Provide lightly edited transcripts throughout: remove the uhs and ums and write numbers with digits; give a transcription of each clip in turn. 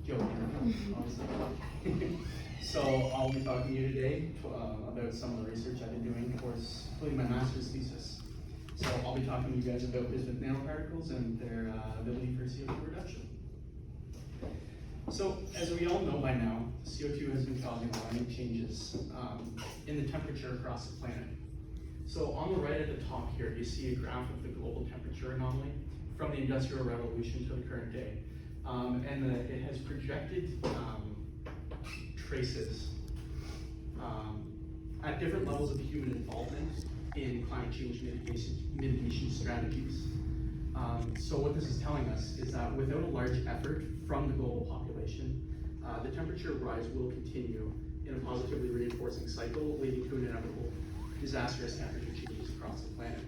Joking, obviously. So I'll be talking to you today about some of the research I've been doing towards completing my master's thesis. So I'll be talking to you guys about bismuth nanoparticles and their ability for CO2 reduction. So as we all know by now, CO2 has been causing alarming changes in the temperature across the planet. So on the right at the top here, you see a graph of the global temperature anomaly from the Industrial Revolution to the current day. It has projected traces at different levels of human involvement in climate change mitigation strategies. So what this is telling us is that without a large effort from the global population, the temperature rise will continue in a positively reinforcing cycle, leading to inevitable disastrous temperature changes across the planet.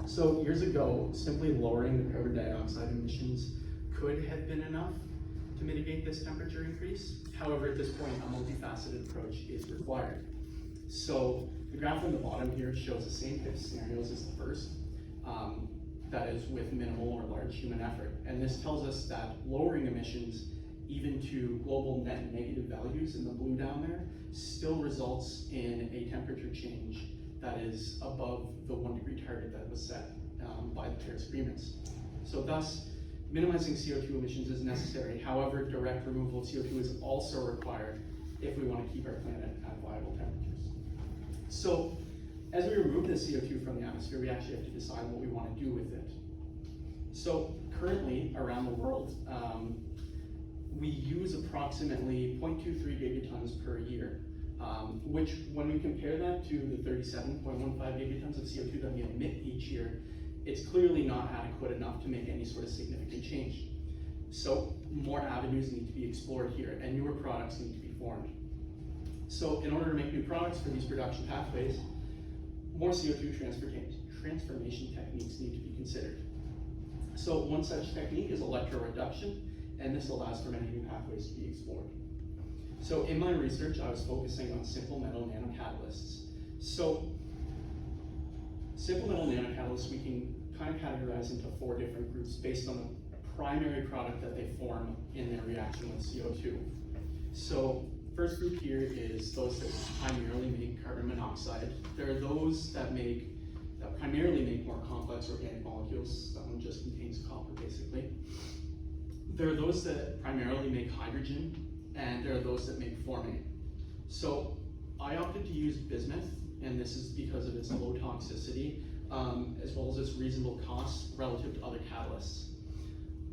So years ago, simply lowering the carbon dioxide emissions could have been enough to mitigate this temperature increase. However, at this point, a multifaceted approach is required. So the graph on the bottom here shows the same type of scenarios as the first, that is with minimal or large human effort. And this tells us that lowering emissions even to global net negative values in the blue down there still results in a temperature change that is above the 1 degree target that was set by the Paris agreements. So thus, minimizing CO2 emissions is necessary. However, direct removal of CO2 is also required if we want to keep our planet at viable temperatures. So as we remove the CO2 from the atmosphere, we actually have to decide what we want to do with it. So currently around the world, we use approximately 0.23 gigatons per year, which when we compare that to the 37.15 gigatons of CO2 that we emit each year, it's clearly not adequate enough to make any sort of significant change. So more avenues need to be explored here and newer products need to be formed. So in order to make new products for these production pathways, more CO2 transformation techniques need to be considered. So one such technique is electroreduction, and this allows for many new pathways to be explored. So in my research, I was focusing on simple metal nanocatalysts. So simple metal nanocatalysts we can kind of categorize into 4 different groups based on the primary product that they form in their reaction with CO2. So first group here is those that primarily make carbon monoxide. There are those that primarily make more complex organic molecules. That one just contains copper, basically. There are those that primarily make hydrogen, and there are those that make formate. So I opted to use bismuth, and this is because of its low toxicity, as well as its reasonable cost relative to other catalysts.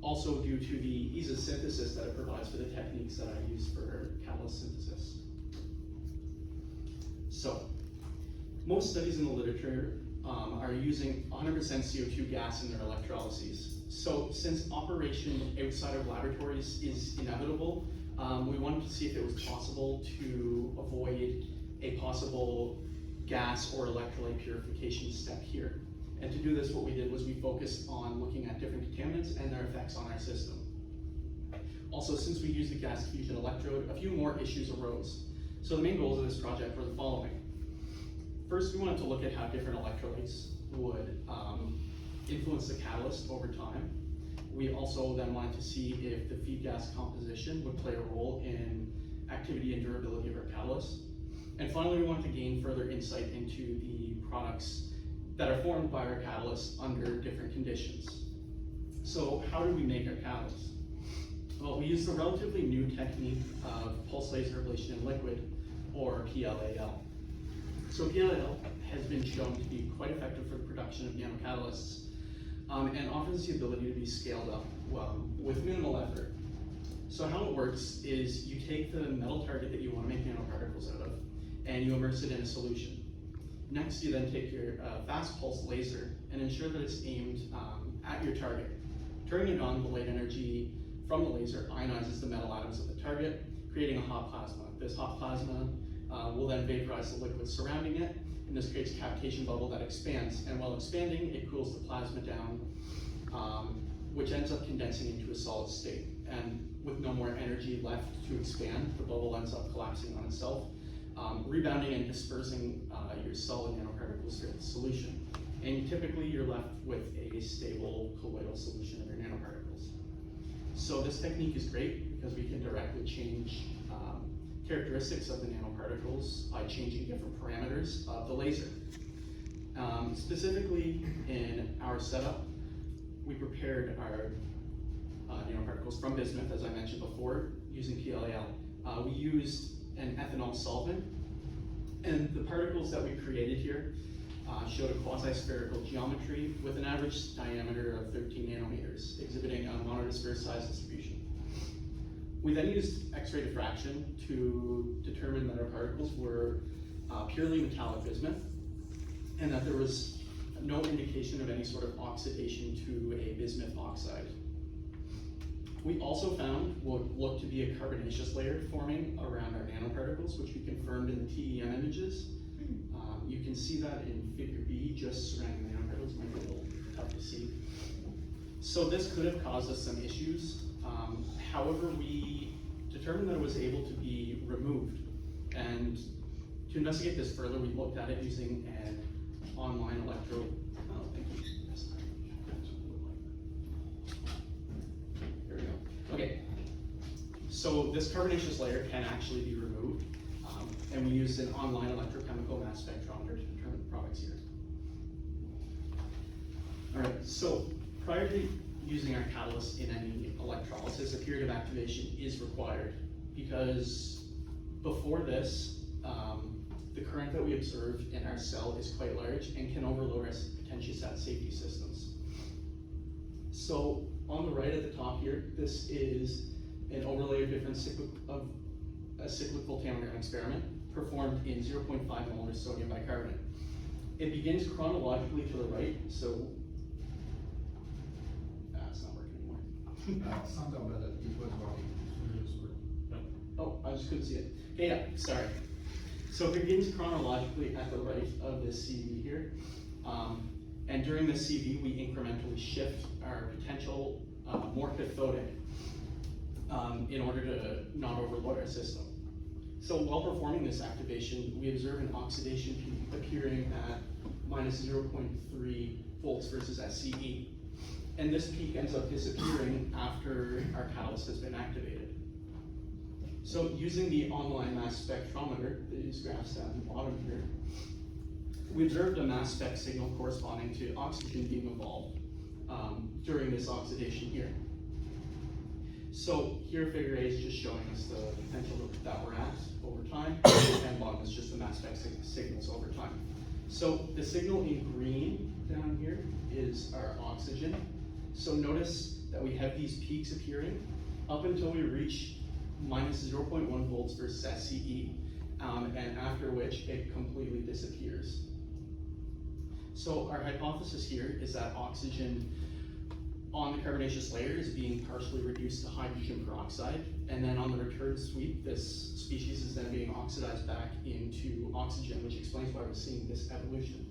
Also due to the ease of synthesis that it provides for the techniques that I use for catalyst synthesis. So, most studies in the literature are using 100% CO2 gas in their electrolyses. So since operation outside of laboratories is inevitable, we wanted to see if it was possible to avoid a possible gas or electrolyte purification step here. And to do this, what we did was we focused on looking at different contaminants and their effects on our system. Also, since we used the gas diffusion electrode, a few more issues arose. So the main goals of this project were the following. First, we wanted to look at how different electrolytes would influence the catalyst over time. We also then wanted to see if the feed gas composition would play a role in activity and durability of our catalyst. And finally, we wanted to gain further insight into the products that are formed by our catalysts under different conditions. So how do we make our catalysts? Well, we use the relatively new technique of pulse laser ablation in liquid, or PLAL. So PLAL has been shown to be quite effective for the production of nanocatalysts and offers the ability to be scaled up with minimal effort. So how it works is you take the metal target that you want to make nanoparticles out of and you immerse it in a solution. Next, you then take your fast pulse laser and ensure that it's aimed at your target. Turning it on, the light energy from the laser ionizes the metal atoms of the target, creating a hot plasma. This hot plasma will then vaporize the liquid surrounding it, and this creates a cavitation bubble that expands. And while expanding, it cools the plasma down, which ends up condensing into a solid state. And with no more energy left to expand, the bubble ends up collapsing on itself, rebounding and dispersing your solid nanoparticles through the solution. And typically you're left with a stable colloidal solution of your nanoparticles. So this technique is great because we can directly change characteristics of the nanoparticles by changing different parameters of the laser. Specifically in our setup, we prepared our nanoparticles from bismuth, as I mentioned before, using PLAL. We used an ethanol solvent, and the particles that we created here showed a quasi-spherical geometry with an average diameter of 13 nanometers, exhibiting a monodisperse size distribution. We then used X-ray diffraction to determine that our particles were purely metallic bismuth, and that there was no indication of any sort of oxidation to a bismuth oxide. We also found what looked to be a carbonaceous layer forming around our nanoparticles, which we confirmed in the TEM images. You can see that in figure B, just surrounding the nanoparticles. It might be a little tough to see. So this could have caused us some issues. However, we determined that it was able to be removed. And to investigate this further, we looked at it using an online electrode. Oh, thank you. There we go. Okay. So this carbonaceous layer can actually be removed. And we used an online electrochemical mass spectrometer to determine the products here. All right, so prior to using our catalyst in any electrolysis, a period of activation is required because before this, the current that we observe in our cell is quite large and can overload our potentiostat safety systems. So on the right at the top here, this is an overlay of different a cyclic voltammogram experiment performed in 0.5 molar sodium bicarbonate. It begins chronologically to the right, so it's not working anymore. Something about it was working. Oh, I just couldn't see it. Okay, yeah, sorry. So it begins chronologically at the right of this CV here. And during this CV, we incrementally shift our potential more cathodic in order to not overload our system. So while performing this activation, we observe an oxidation peak appearing at minus 0.3 volts versus SCE. And this peak ends up disappearing after our catalyst has been activated. So using the online mass spectrometer, these graphs down at the bottom here, we observed a mass spec signal corresponding to oxygen being evolved during this oxidation here. So here figure A is just showing us the potential that we're at over time, and bottom is just the mass spec signals over time. So the signal in green down here is our oxygen. So notice that we have these peaks appearing up until we reach minus 0.1 volts versus SCE, and after which it completely disappears. So our hypothesis here is that oxygen on the carbonaceous layer is being partially reduced to hydrogen peroxide, and then on the return sweep, this species is then being oxidized back into oxygen, which explains why we're seeing this evolution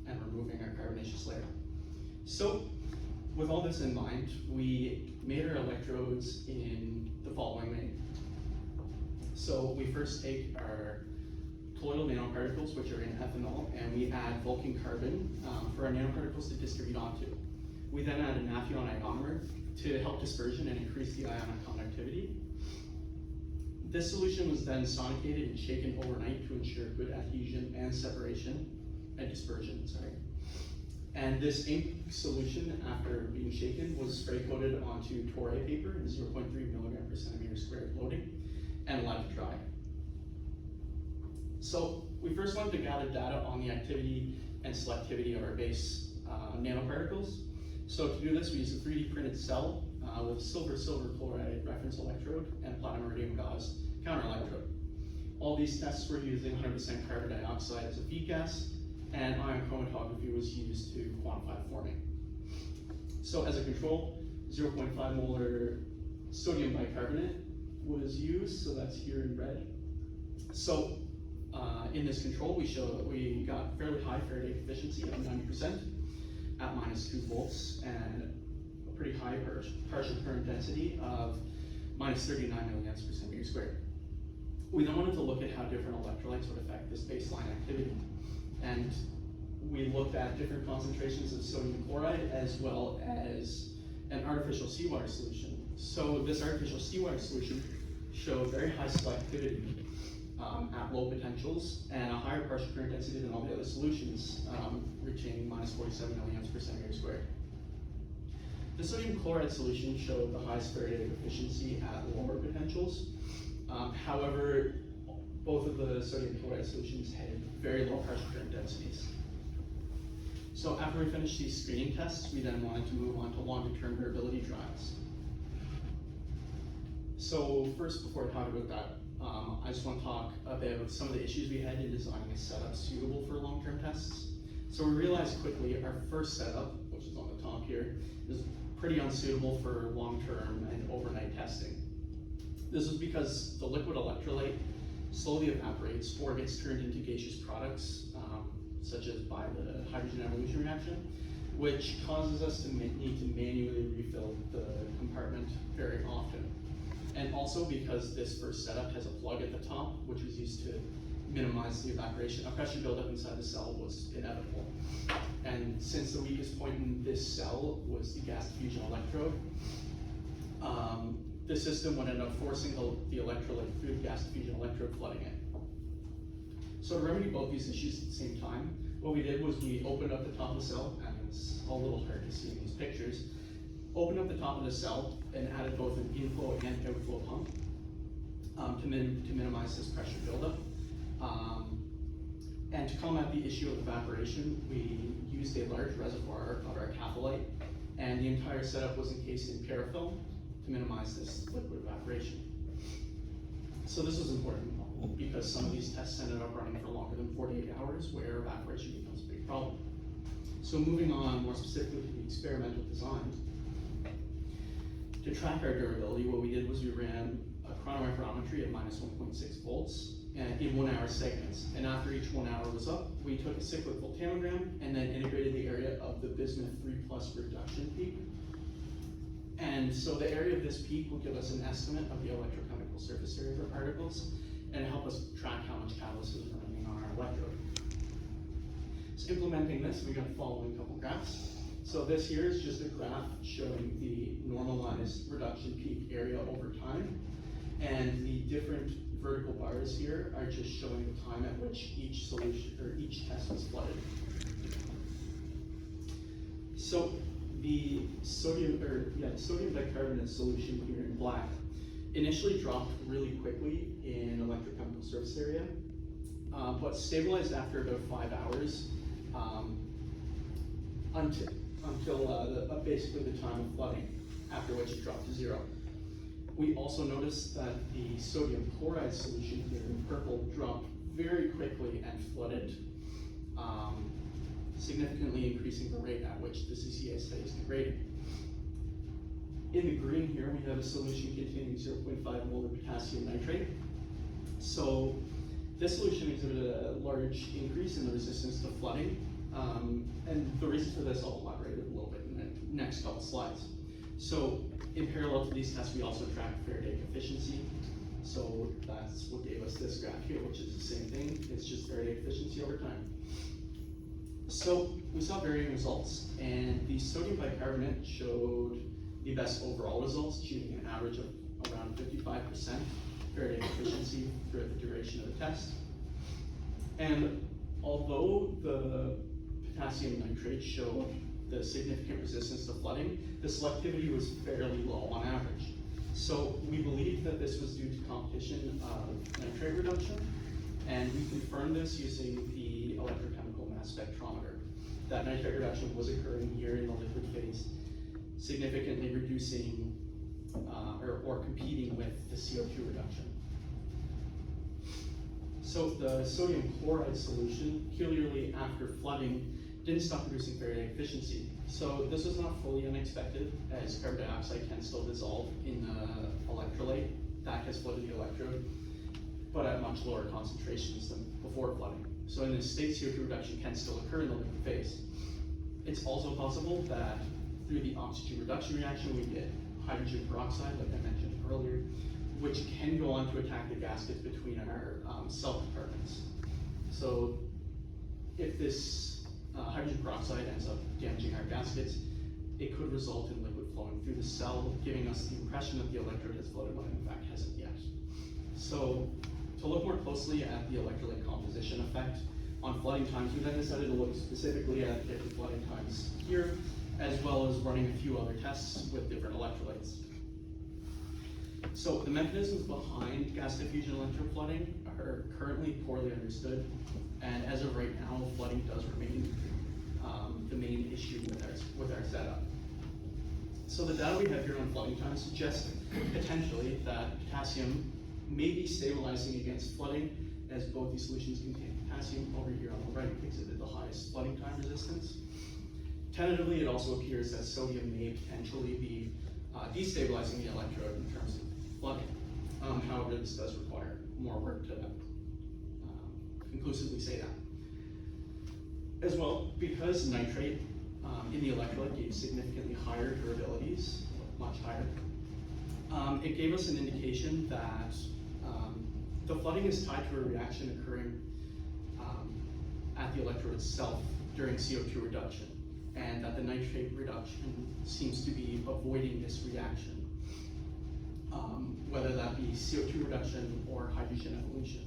and removing our carbonaceous layer. So with all this in mind, we made our electrodes in the following way. So we first take our colloidal nanoparticles, which are in ethanol, and we add Vulcan carbon for our nanoparticles to distribute onto. We then add a Nafion ionomer to help dispersion and increase the ionic conductivity. This solution was then sonicated and shaken overnight to ensure good adhesion and separation and dispersion, And this ink solution, after being shaken, was spray coated onto Toray paper in 0.3 milligram per centimeter squared loading and allowed to dry. So we first wanted to gather data on the activity and selectivity of our base nanoparticles. So to do this, we used a 3D printed cell with a silver-silver chloride reference electrode and platinum iridium gauze counter electrode. All these tests were using 100% carbon dioxide as a feed gas, and ion chromatography was used to quantify forming. So as a control, 0.5 molar sodium bicarbonate was used, so that's here in red. So in this control, we show that we got fairly high Faraday efficiency of 90% at minus 2 volts and a pretty high partial current density of minus 39 milliamps per centimeter squared. We then wanted to look at how different electrolytes would affect this baseline activity. And we looked at different concentrations of sodium chloride as well as an artificial seawater solution. So this artificial seawater solution showed very high selectivity at low potentials and a higher partial current density than all the other solutions, reaching minus 47 milliamps per centimeter squared. The sodium chloride solution showed the highest Faraday efficiency at lower potentials. However, both of the sodium chloride solutions had very low partial current densities. So after we finished these screening tests, we then wanted to move on to longer-term durability trials. So first, before I talk about that, I just want to talk about some of the issues we had in designing a setup suitable for long-term tests. So we realized quickly our first setup, which is on the top here, is pretty unsuitable for long-term and overnight testing. This is because the liquid electrolyte slowly evaporates or gets turned into gaseous products, such as by the hydrogen evolution reaction, which causes us to need to manually refill the compartment very often. And also because this first setup has a plug at the top, which was used to minimize the evaporation, a pressure buildup inside the cell was inevitable. And since the weakest point in this cell was the gas diffusion electrode, the system would end up forcing the electrolyte through the gas diffusion electrode, flooding it. So to remedy both these issues at the same time, what we did was we opened up the top of the cell, and it's a little hard to see in these pictures, opened up the top of the cell and added both an inflow and outflow pump to minimize this pressure buildup. And to combat the issue of evaporation, we used a large reservoir of our catholite, and the entire setup was encased in parafilm to minimize this liquid evaporation. So this was important because some of these tests ended up running for longer than 48 hours, where evaporation becomes a big problem. So moving on more specifically to the experimental design, to track our durability, what we did was we ran a chronomicrometry at minus 1.6 volts in 1 hour segments. And after each 1 hour was up, we took a cyclic voltammogram and then integrated the area of the bismuth 3+ reduction peak. And so the area of this peak will give us an estimate of the electrochemical surface area for particles and help us track how much catalyst is running on our electrode. So implementing this, we're going to follow in a couple graphs. So this here is just a graph showing the normalized reduction peak area over time. And the different vertical bars here are just showing the time at which each solution or each test was flooded. So the sodium bicarbonate solution here in black initially dropped really quickly in electrochemical surface area, but stabilized after about 5 hours until basically the time of flooding, after which it dropped to 0. We also noticed that the sodium chloride solution here in purple dropped very quickly and flooded, significantly increasing the rate at which the CCA study is degrading. In the green here, we have a solution containing 0.5 molar potassium nitrate. So this solution exhibited a large increase in the resistance to flooding. And the reason for this, I'll elaborate a little bit in the next couple slides. So in parallel to these tests, we also tracked Faraday efficiency. So that's what gave us this graph here, which is the same thing. It's just Faraday efficiency over time. So we saw varying results, and the sodium bicarbonate showed the best overall results, achieving an average of around 55% Faraday efficiency throughout the duration of the test. And although the potassium nitrate showed the significant resistance to flooding, the selectivity was fairly low on average. So we believe that this was due to competition of nitrate reduction, and we confirmed this using the electrochemical mass spectrometer. That nitrate reduction was occurring here in the liquid phase, significantly reducing or competing with the CO2 reduction. So the sodium chloride solution, clearly after flooding, didn't stop producing Faraday efficiency. So this was not fully unexpected, as carbon dioxide can still dissolve in the electrolyte that has flooded the electrode, but at much lower concentrations than before flooding. So in this state, CO2 reduction can still occur in the liquid phase. It's also possible that through the oxygen reduction reaction, we get hydrogen peroxide, like I mentioned earlier, which can go on to attack the gaskets between our cell compartments. So if this hydrogen peroxide ends up damaging our gaskets, it could result in liquid flowing through the cell, giving us the impression that the electrode has flooded when in fact hasn't yet. So to look more closely at the electrolyte composition effect on flooding times, we then decided to look specifically at different flooding times here, as well as running a few other tests with different electrolytes. So the mechanisms behind gas diffusion electroflooding are currently poorly understood, and as of right now, flooding does remain the main issue with our setup. So the data we have here on flooding time suggests potentially that potassium may be stabilizing against flooding, as both these solutions contain potassium. Over here on the right exhibit the highest flooding time resistance. Tentatively, it also appears that sodium may potentially be destabilizing the electrode in terms of flooding. However, this does require more work to conclusively say that. As well, because nitrate in the electrolyte gave significantly higher durabilities, much higher, it gave us an indication that the flooding is tied to a reaction occurring at the electrode itself during CO2 reduction, and that the nitrate reduction seems to be avoiding this reaction, whether that be CO2 reduction or hydrogen evolution.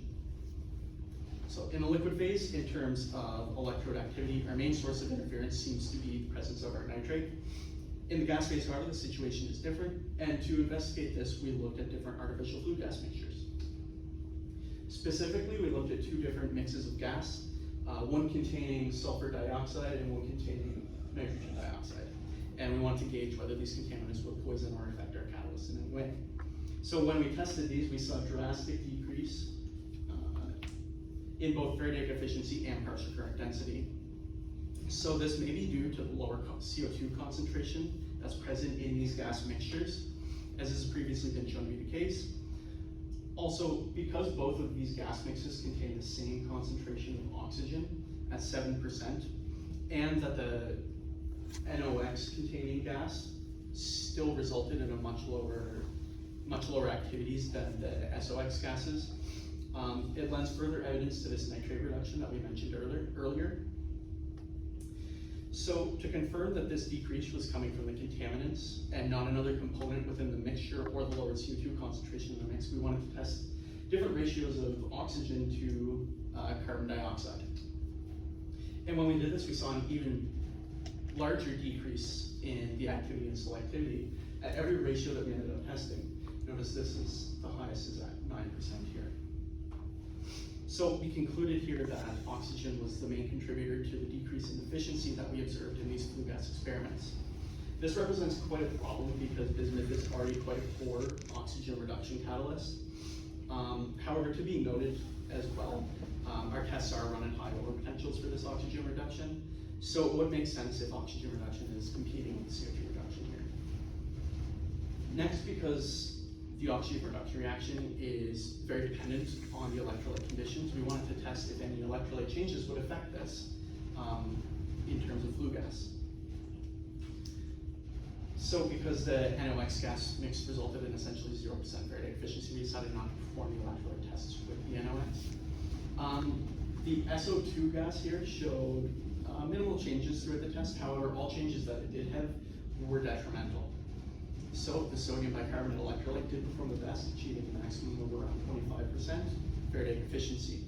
So in the liquid phase, in terms of electrode activity, our main source of interference seems to be the presence of our nitrate. In the gas phase, however, the situation is different, and to investigate this, we looked at different artificial flue gas mixtures. Specifically, we looked at two different mixes of gas, one containing sulfur dioxide and one containing nitrogen dioxide. And we wanted to gauge whether these contaminants would poison or affect our catalyst in any way. So when we tested these, we saw a drastic decrease in both Faraday efficiency and partial current density. So this may be due to the lower CO2 concentration that's present in these gas mixtures, as has previously been shown to be the case. Also, because both of these gas mixes contain the same concentration of oxygen at 7%, and that the NOx containing gas still resulted in a much lower activities than the SOx gases, it lends further evidence to this nitrate reduction that we mentioned earlier. So to confirm that this decrease was coming from the contaminants and not another component within the mixture or the lower CO2 concentration in the mix, we wanted to test different ratios of oxygen to carbon dioxide. And when we did this, we saw an even larger decrease in the activity and selectivity at every ratio that we ended up testing. Notice this is the highest is at 9% here. So we concluded here that oxygen was the main contributor to the decrease in efficiency that we observed in these flue gas experiments. This represents quite a problem because bismuth is already quite a poor oxygen reduction catalyst. However, to be noted as well, our tests are run at high over potentials for this oxygen reduction. So it would make sense if oxygen reduction is competing with CO2 reduction here. Next, because the oxygen reduction reaction is very dependent on the electrolyte conditions, we wanted to test if any electrolyte changes would affect this in terms of flue gas. So because the NOx gas mix resulted in essentially 0% Faraday efficiency, we decided not to perform the electrolyte tests with the NOx. The SO2 gas here showed minimal changes throughout the test. However, all changes that it did have were detrimental. So the sodium bicarbonate electrolyte did perform the best, achieving a maximum of around 25% Faraday efficiency.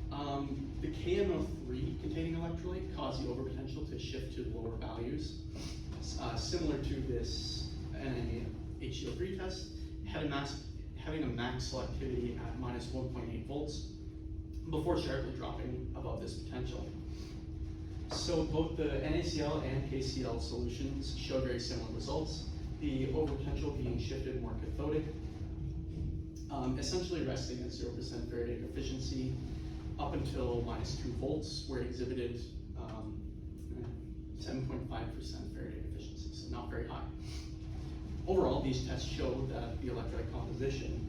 The KMO3 containing electrolyte caused the overpotential to shift to lower values. Similar to this NaHCO3 test, having a max selectivity at minus 1.8 volts before sharply dropping above this potential. So both the NaCl and KCl solutions showed very similar results. The overpotential being shifted more cathodic, essentially resting at 0% Faraday efficiency up until minus 2 volts, where it exhibited 7.5% Faraday efficiency, so not very high. Overall, these tests showed that the electrolyte composition,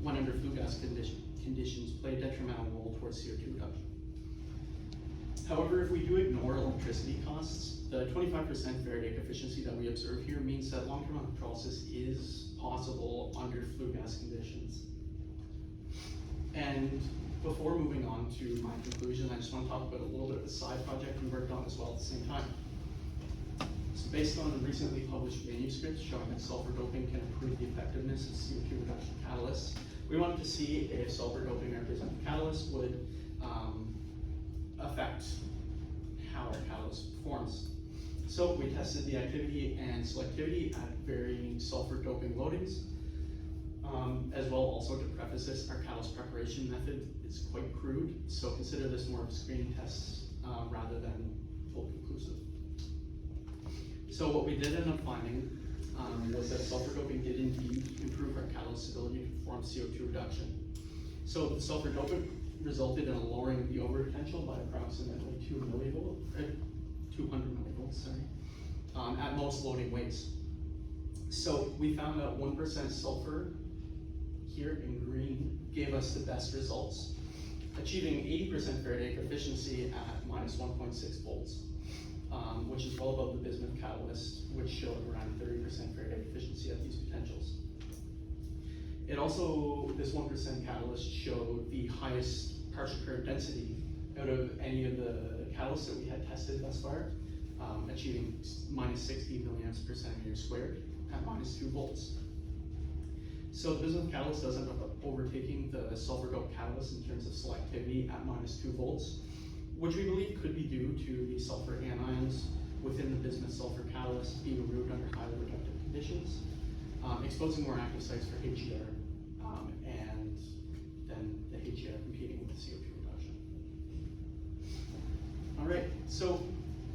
when under flue gas conditions, played a detrimental role towards CO2 reduction. However, if we do ignore electricity costs, the 25% Faraday efficiency that we observe here means that long-term electrolysis is possible under flue gas conditions. And before moving on to my conclusion, I just want to talk about a little bit of a side project we worked on as well at the same time. So based on recently published manuscripts showing that sulfur doping can improve the effectiveness of CO2 reduction catalysts, we wanted to see if sulfur doping our bismuth catalyst would affect how our catalyst performs. So we tested the activity and selectivity at varying sulfur doping loadings. As well, also to preface this, our catalyst preparation method is quite crude, so consider this more of a screening test rather than full conclusive. So what we did end up finding was that sulfur doping did indeed improve our catalyst ability to perform CO2 reduction. So the sulfur doping resulted in a lowering of the overpotential by approximately 200 millivolts, at most loading weights. So we found that 1% sulfur here in green gave us the best results, achieving 80% Faraday efficiency at minus 1.6 volts, which is well above the bismuth catalyst, which showed around 30% Faraday efficiency at these potentials. It also, this 1% catalyst showed the highest partial current density out of any of the catalysts that we had tested thus far, achieving minus 60 milliamps per centimeter squared at minus 2 volts. So the bismuth catalyst does end up overtaking the sulfur dope catalyst in terms of selectivity at minus 2 volts, which we believe could be due to the sulfur anions within the bismuth sulfur catalyst being removed under highly reductive conditions, exposing more active sites for HER, and then the HER competing with the CO2 reduction. All right, so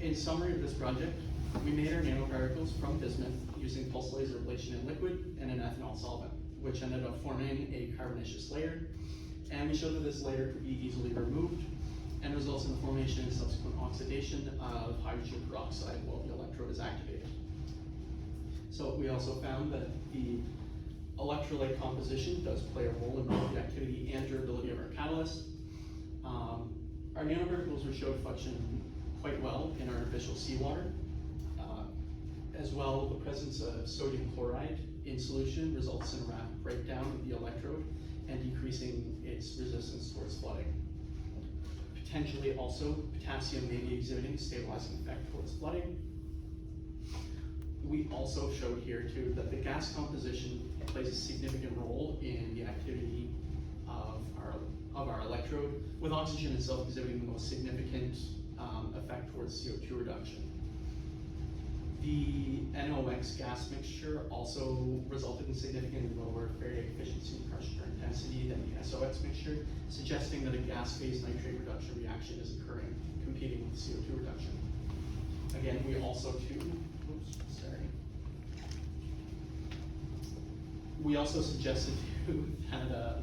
in summary of this project, we made our nanoparticles from bismuth using pulse laser ablation in liquid and an ethanol solvent, which ended up forming a carbonaceous layer. And we showed that this layer could be easily removed and results in the formation and subsequent oxidation of hydrogen peroxide while the electrode is activated. So we also found that the electrolyte composition does play a role in both the activity and durability of our catalyst. Our nanoparticles were showed to function quite well in artificial seawater. As well, the presence of sodium chloride in solution results in a rapid breakdown of the electrode and decreasing its resistance towards flooding. Potentially also, potassium may be exhibiting a stabilizing effect towards flooding. We also showed here too that the gas composition plays a significant role in the activity of our electrode, with oxygen itself exhibiting the most significant effect towards CO2 reduction. The NOx gas mixture also resulted in significantly lower Faraday efficiency and partial current density than the SOx mixture, suggesting that a gas phase nitrate reduction reaction is occurring, competing with CO2 reduction. Again, we also we also suggested that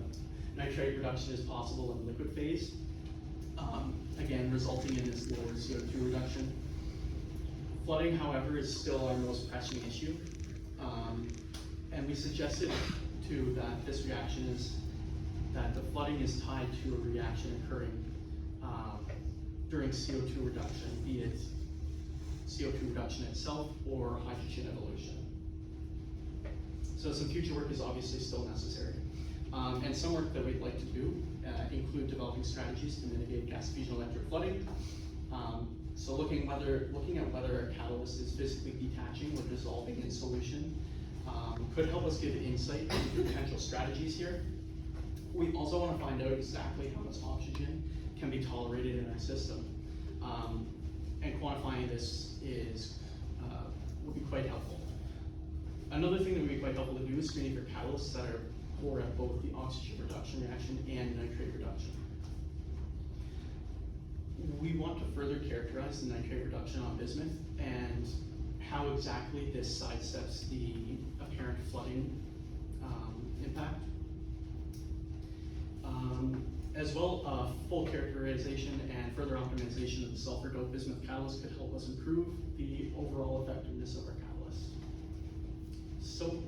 nitrate reduction is possible in liquid phase, again resulting in this lower CO2 reduction. Flooding, however, is still our most pressing issue, and we suggested too that this reaction is that the flooding is tied to a reaction occurring during CO2 reduction, be it CO2 reduction itself or hydrogen evolution. So some future work is obviously still necessary, and some work that we'd like to do include developing strategies to mitigate gas fusion electric flooding. So looking at whether a catalyst is physically detaching or dissolving in solution could help us give insight into potential strategies here. We also want to find out exactly how much oxygen can be tolerated in our system, and quantifying this would be quite helpful. Another thing that would be quite helpful to do is screening for catalysts that are poor at both the oxygen reduction reaction and nitrate reduction. We want to further characterize the nitrate reduction on bismuth and how exactly this sidesteps the apparent flooding impact. As well, full characterization and further optimization of the sulfur-doped bismuth catalyst could help us improve the overall effectiveness of our catalyst. So,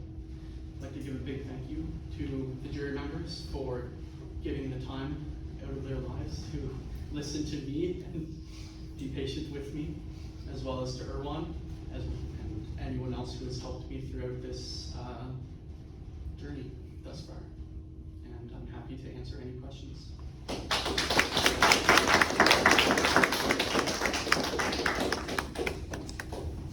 I'd like to give a big thank you to the jury members for giving the time out of their lives to listen to me and be patient with me, as well as to Erwan and anyone else who has helped me throughout this journey thus far. And I'm happy to answer any questions.